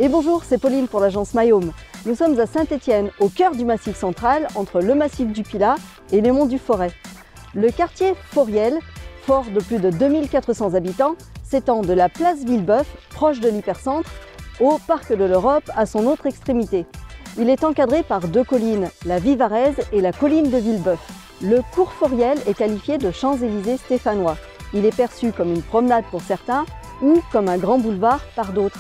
Et bonjour, c'est Pauline pour l'agence Mayhome. Nous sommes à Saint-Étienne, au cœur du Massif central, entre le massif du Pilat et les monts du Forez. Le quartier Fauriel, fort de plus de 2400 habitants, s'étend de la place Villebeuf, proche de l'hypercentre, au Parc de l'Europe, à son autre extrémité. Il est encadré par deux collines, la Vivarez et la colline de Villebeuf. Le cours Fauriel est qualifié de Champs-Élysées stéphanois. Il est perçu comme une promenade pour certains ou comme un grand boulevard par d'autres.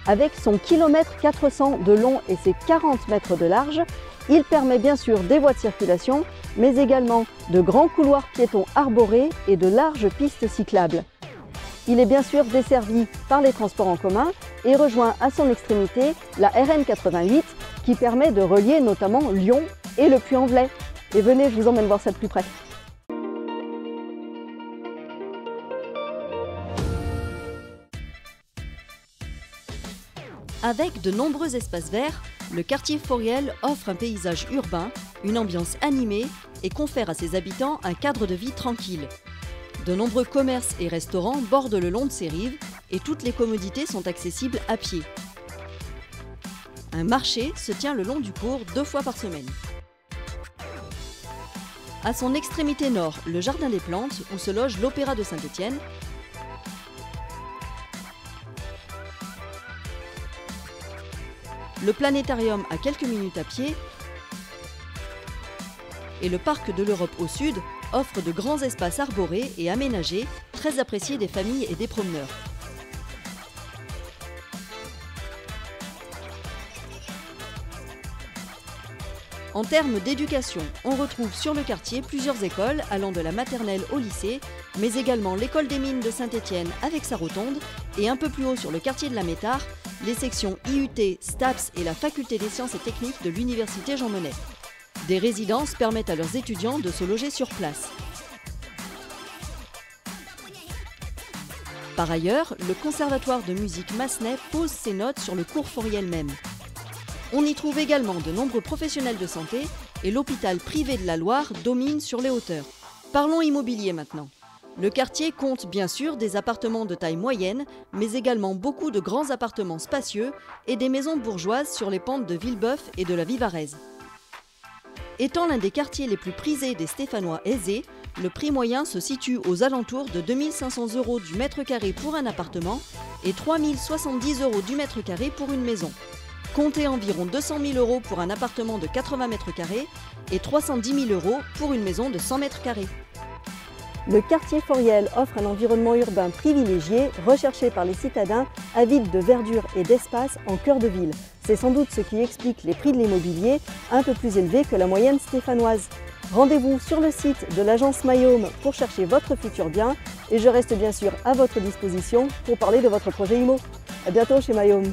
Avec son kilomètre 400 de long et ses 40 mètres de large, il permet bien sûr des voies de circulation, mais également de grands couloirs piétons arborés et de larges pistes cyclables. Il est bien sûr desservi par les transports en commun et rejoint à son extrémité la RN 88 qui permet de relier notamment Lyon et le Puy-en-Velay. Et venez, je vous emmène voir ça de plus près. Avec de nombreux espaces verts, le quartier Fauriel offre un paysage urbain, une ambiance animée et confère à ses habitants un cadre de vie tranquille. De nombreux commerces et restaurants bordent le long de ses rives et toutes les commodités sont accessibles à pied. Un marché se tient le long du cours 2 fois par semaine. À son extrémité nord, le Jardin des Plantes, où se loge l'Opéra de Saint-Étienne, le planétarium à quelques minutes à pied et le Parc de l'Europe au sud offre de grands espaces arborés et aménagés, très appréciés des familles et des promeneurs. En termes d'éducation, on retrouve sur le quartier plusieurs écoles allant de la maternelle au lycée, mais également l'école des mines de Saint-Étienne avec sa rotonde et un peu plus haut sur le quartier de la Métard, les sections IUT, STAPS et la faculté des sciences et techniques de l'université Jean Monnet. Des résidences permettent à leurs étudiants de se loger sur place. Par ailleurs, le conservatoire de musique Massenet pose ses notes sur le cours Fauriel même. On y trouve également de nombreux professionnels de santé et l'hôpital privé de la Loire domine sur les hauteurs. Parlons immobilier maintenant. Le quartier compte bien sûr des appartements de taille moyenne, mais également beaucoup de grands appartements spacieux et des maisons bourgeoises sur les pentes de Villebeuf et de la Vivarez. Étant l'un des quartiers les plus prisés des Stéphanois aisés, le prix moyen se situe aux alentours de 2 500 € du mètre carré pour un appartement et 3 070 € du mètre carré pour une maison. Comptez environ 200 000 € pour un appartement de 80 mètres carrés et 310 000 € pour une maison de 100 mètres carrés. Le quartier Fauriel offre un environnement urbain privilégié, recherché par les citadins, avides de verdure et d'espace en cœur de ville. C'est sans doute ce qui explique les prix de l'immobilier un peu plus élevés que la moyenne stéphanoise. Rendez-vous sur le site de l'agence Mayhome pour chercher votre futur bien et je reste bien sûr à votre disposition pour parler de votre projet IMO. À bientôt chez Mayhome.